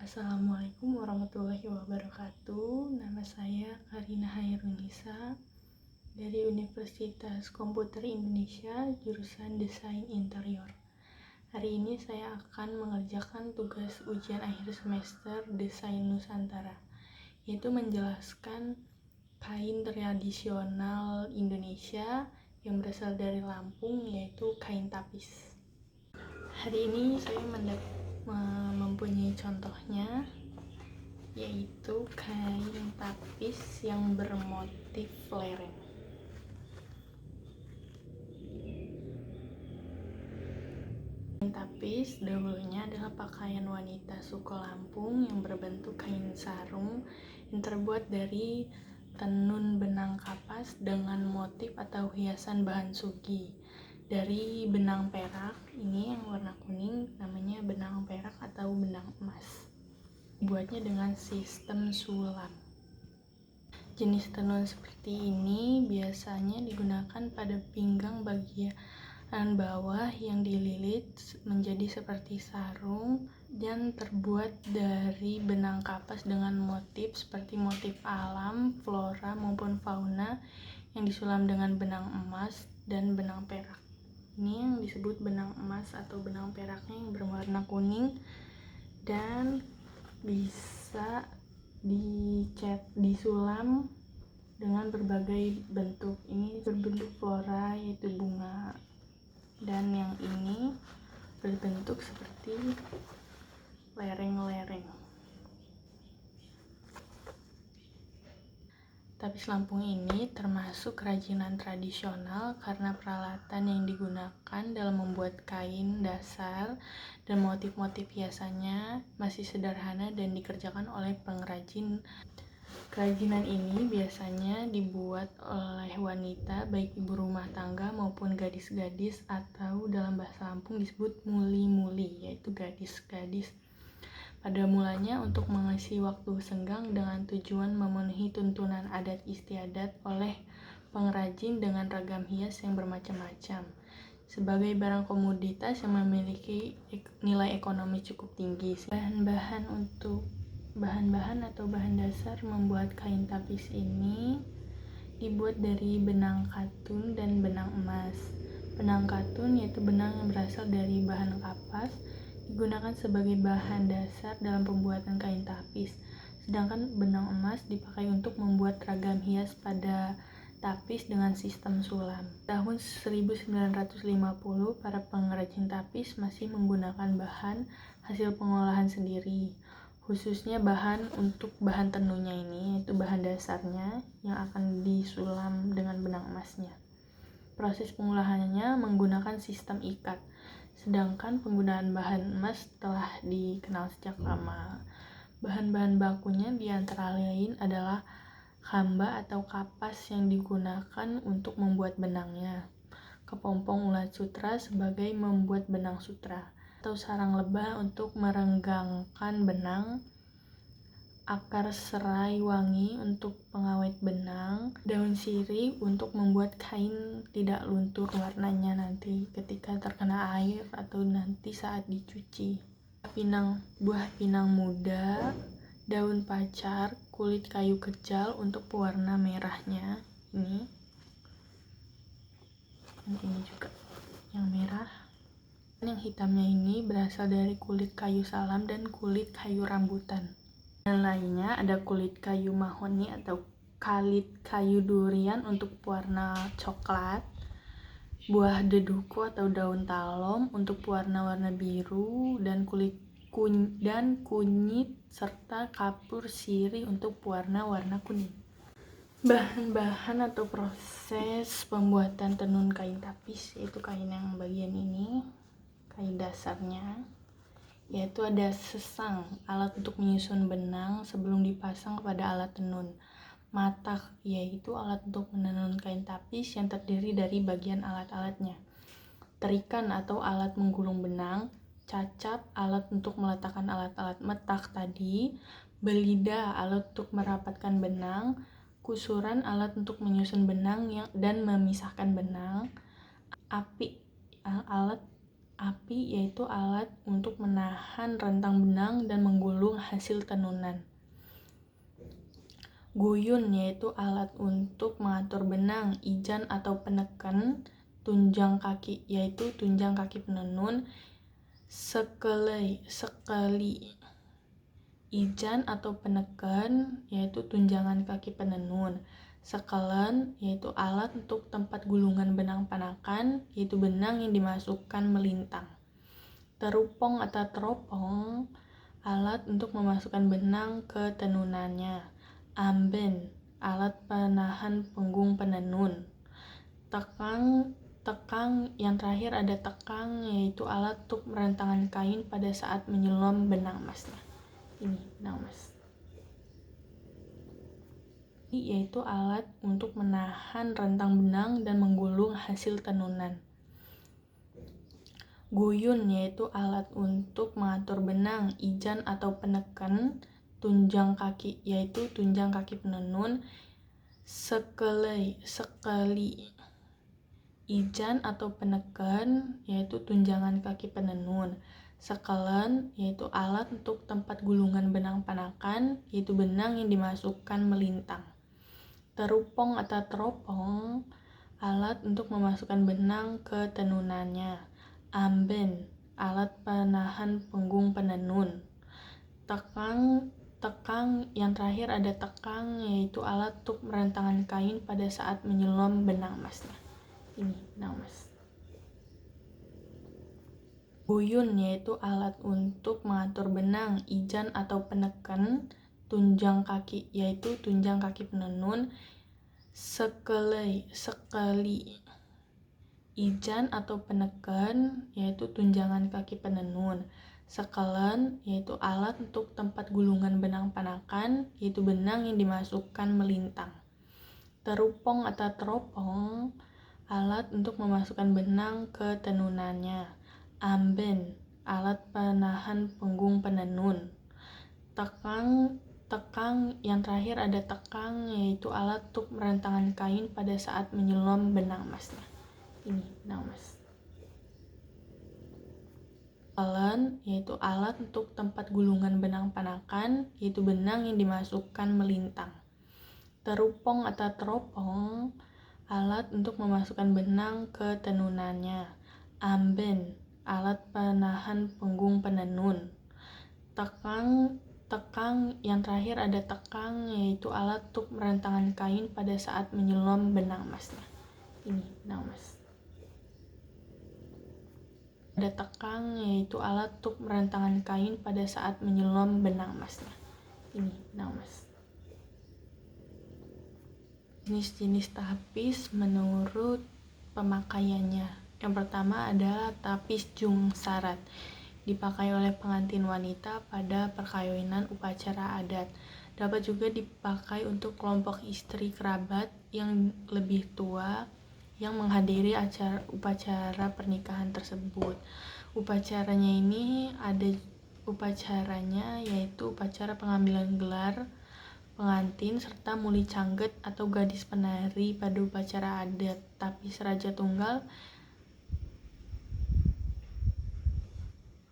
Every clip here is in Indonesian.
Assalamualaikum warahmatullahi wabarakatuh. Nama saya Karina Hairunisa dari Universitas Komputer Indonesia, jurusan Desain Interior. Hari ini saya akan mengerjakan tugas ujian akhir semester Desain Nusantara, yaitu menjelaskan kain tradisional Indonesia yang berasal dari Lampung, yaitu kain tapis. Hari ini saya mempunyai contohnya, yaitu kain tapis yang bermotif lereng. Kain tapis dahulunya adalah pakaian wanita suku Lampung yang berbentuk kain sarung yang terbuat dari tenun benang kapas dengan motif atau hiasan bahan sugi dari benang perak. Ini yang warna kuning namanya benang perak atau benang emas. Dibuatnya dengan sistem sulam. Jenis tenun seperti ini biasanya digunakan pada pinggang bagian bawah yang dililit menjadi seperti sarung dan terbuat dari benang kapas dengan motif seperti motif alam, flora maupun fauna yang disulam dengan benang emas dan benang perak. Ini yang disebut benang emas atau benang peraknya yang berwarna kuning dan bisa disulam dengan berbagai bentuk. Ini berbentuk flora yaitu bunga, dan yang ini berbentuk seperti lereng-lereng. Tapis Lampung ini termasuk kerajinan tradisional karena peralatan yang digunakan dalam membuat kain dasar dan motif-motif hiasannya masih sederhana dan dikerjakan oleh pengrajin. Kerajinan ini biasanya dibuat oleh wanita, baik ibu rumah tangga maupun gadis-gadis, atau dalam bahasa Lampung disebut muli-muli, yaitu gadis-gadis. Pada mulanya untuk mengisi waktu senggang dengan tujuan memenuhi tuntunan adat istiadat oleh pengrajin dengan ragam hias yang bermacam-macam. Sebagai barang komoditas yang memiliki nilai ekonomi cukup tinggi, bahan-bahan atau bahan dasar membuat kain tapis ini dibuat dari benang katun dan benang emas. Benang katun yaitu benang yang berasal dari bahan kapas, digunakan sebagai bahan dasar dalam pembuatan kain tapis. Sedangkan benang emas dipakai untuk membuat ragam hias pada tapis dengan sistem sulam. Tahun 1950, para pengrajin tapis masih menggunakan bahan hasil pengolahan sendiri, khususnya bahan untuk bahan tenunnya ini, yaitu bahan dasarnya yang akan disulam dengan benang emasnya. Proses pengolahannya menggunakan sistem ikat, sedangkan penggunaan bahan emas telah dikenal sejak lama. Bahan-bahan bakunya diantara lain adalah kamba atau kapas yang digunakan untuk membuat benangnya, kepompong ulat sutra sebagai membuat benang sutra, atau sarang lebah untuk merenggangkan benang, akar serai wangi untuk pengawet benang, daun sirih untuk membuat kain tidak luntur warnanya nanti ketika terkena air atau nanti saat dicuci. Buah pinang muda, daun pacar, kulit kayu kecal untuk pewarna merahnya. Ini juga yang merah. Yang hitamnya ini berasal dari kulit kayu salam dan kulit kayu rambutan. Dan lainnya ada kulit kayu mahoni atau kulit kayu durian untuk pewarna coklat, buah deduko atau daun talom untuk pewarna-warna biru, dan kunyit serta kapur sirih untuk pewarna-warna kuning. Bahan-bahan atau proses pembuatan tenun kain tapis, yaitu kain yang bagian ini, kain dasarnya, yaitu ada sesang, alat untuk menyusun benang sebelum dipasang kepada alat tenun. Matak, yaitu alat untuk menenun kain tapis yang terdiri dari bagian alat-alatnya. Terikan atau alat menggulung benang. Cacap, alat untuk meletakkan alat-alat metak tadi. Belida, alat untuk merapatkan benang. Kusuran, alat untuk menyusun benang dan memisahkan benang. Api yaitu alat untuk menahan rentang benang dan menggulung hasil tenunan. Guyun yaitu alat untuk mengatur benang, ijan atau penekan, tunjang kaki yaitu tunjang kaki penenun, sekeli, ijan atau penekan yaitu tunjangan kaki penenun, sekelen yaitu alat untuk tempat gulungan benang panakan yaitu benang yang dimasukkan melintang, terupong atau teropong alat untuk memasukkan benang ke tenunannya, amben alat penahan punggung penenun, tekang yang terakhir ada tekang yaitu alat untuk merentangkan kain pada saat menyelam benang emasnya. Ini benang emas. Yaitu alat untuk menahan rentang benang dan menggulung hasil tenunan. Guyun yaitu alat untuk mengatur benang, ijan atau penekan, tunjang kaki yaitu tunjang kaki penenun, sekeli, ijan atau penekan yaitu tunjangan kaki penenun, sekelen yaitu alat untuk tempat gulungan benang panakan yaitu benang yang dimasukkan melintang, terupong atau teropong alat untuk memasukkan benang ke tenunannya, amben alat penahan punggung penenun, tekang yang terakhir ada tekang yaitu alat untuk merentangkan kain pada saat menyelam benang emasnya. Ini benang emas. Guyun yaitu alat untuk mengatur benang, ijan atau penekan, tunjang kaki yaitu tunjang kaki penenun, sekeli, ijan atau penekan yaitu tunjangan kaki penenun, sekelen yaitu alat untuk tempat gulungan benang panakan yaitu benang yang dimasukkan melintang, terupong atau teropong alat untuk memasukkan benang ke tenunannya, amben alat penahan punggung penenun, tekang yang terakhir ada tekang yaitu alat untuk merentangkan kain pada saat menyelam benang emasnya. Ini benang emas. Sekelen yaitu alat untuk tempat gulungan benang panakan yaitu benang yang dimasukkan melintang, terupong atau teropong alat untuk memasukkan benang ke tenunannya, amben alat penahan punggung penenun, tekang yang terakhir ada tekang yaitu alat untuk merentangkan kain pada saat menyelam benang emasnya. Ini benang emas. Ada tekang yaitu alat untuk merentangkan kain pada saat menyelam benang emasnya. Ini benang emas. Jenis-jenis tapis menurut pemakaiannya. Yang pertama adalah tapis jung sarat, dipakai oleh pengantin wanita pada perkawinan upacara adat. Dapat juga dipakai untuk kelompok istri kerabat yang lebih tua yang menghadiri upacara pernikahan tersebut. Upacaranya yaitu upacara pengambilan gelar pengantin serta muli cangget atau gadis penari pada upacara adat. Tapis raja tunggal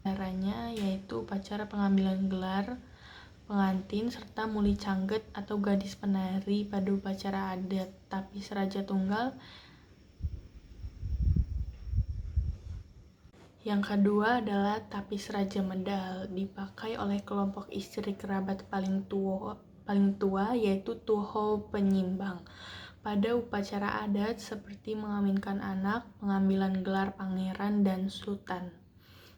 caranya yaitu upacara pengambilan gelar pengantin serta muli cangget atau gadis penari pada upacara adat. Tapis raja tunggal. Yang kedua adalah tapis raja medal, dipakai oleh kelompok istri kerabat paling tua yaitu tuho penyimbang pada upacara adat seperti mengawinkan anak, pengambilan gelar pangeran dan sultan.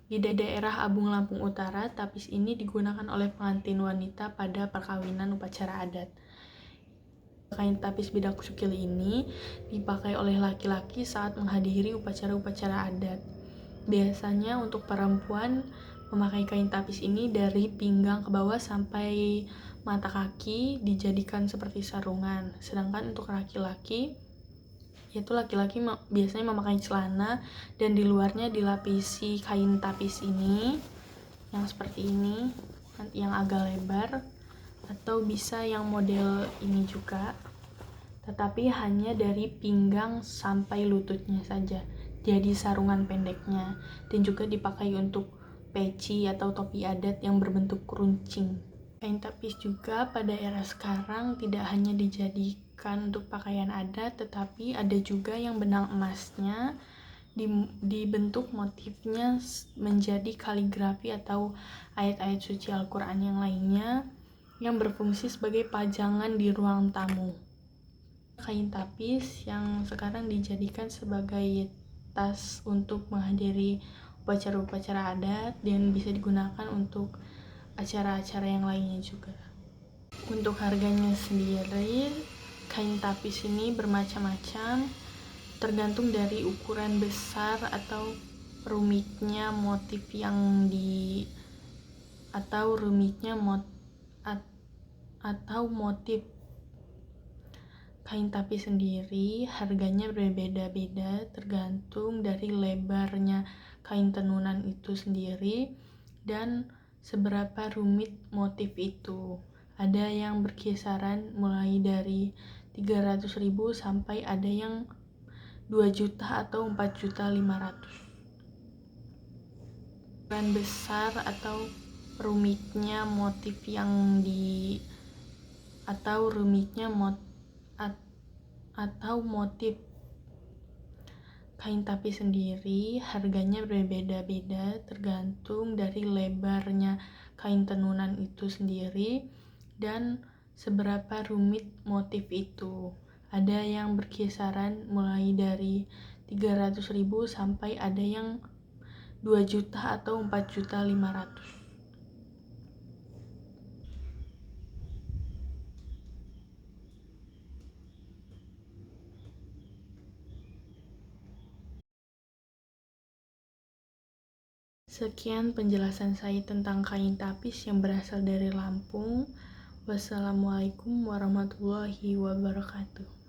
Di daerah Abung Lampung Utara, tapis ini digunakan oleh pengantin wanita pada perkawinan upacara adat. Kain tapis bidak sukil ini dipakai oleh laki-laki saat menghadiri upacara-upacara adat. Biasanya untuk perempuan memakai kain tapis ini dari pinggang ke bawah sampai mata kaki dijadikan seperti sarungan. Sedangkan untuk laki-laki biasanya memakai celana dan di luarnya dilapisi kain tapis ini yang seperti ini, yang agak lebar, atau bisa yang model ini juga, tetapi hanya dari pinggang sampai lututnya saja, jadi sarungan pendeknya, dan juga dipakai untuk peci atau topi adat yang berbentuk runcing. Kain tapis juga pada era sekarang tidak hanya dijadikan untuk pakaian adat, tetapi ada juga yang benang emasnya dibentuk motifnya menjadi kaligrafi atau ayat-ayat suci Al-Quran yang lainnya yang berfungsi sebagai pajangan di ruang tamu. Kain tapis yang sekarang dijadikan sebagai tas untuk menghadiri upacara-upacara adat dan bisa digunakan untuk acara-acara yang lainnya juga. Untuk harganya sendiri, kain tapis ini bermacam-macam, tergantung dari ukuran besar atau rumitnya motif yang atau motif. Kain tapis sendiri harganya berbeda-beda tergantung dari lebarnya kain tenunan itu sendiri dan seberapa rumit motif itu. Ada yang berkisaran mulai dari 300.000 sampai ada yang 2 juta atau 4.500.000. Ukuran besar atau rumitnya motif yang motif. Kain tapis sendiri harganya berbeda-beda tergantung dari lebarnya kain tenunan itu sendiri dan seberapa rumit motif itu. Ada yang berkisaran mulai dari 300.000 sampai ada yang 2 juta atau 4.500.000. Sekian penjelasan saya tentang kain tapis yang berasal dari Lampung. Wassalamualaikum warahmatullahi wabarakatuh.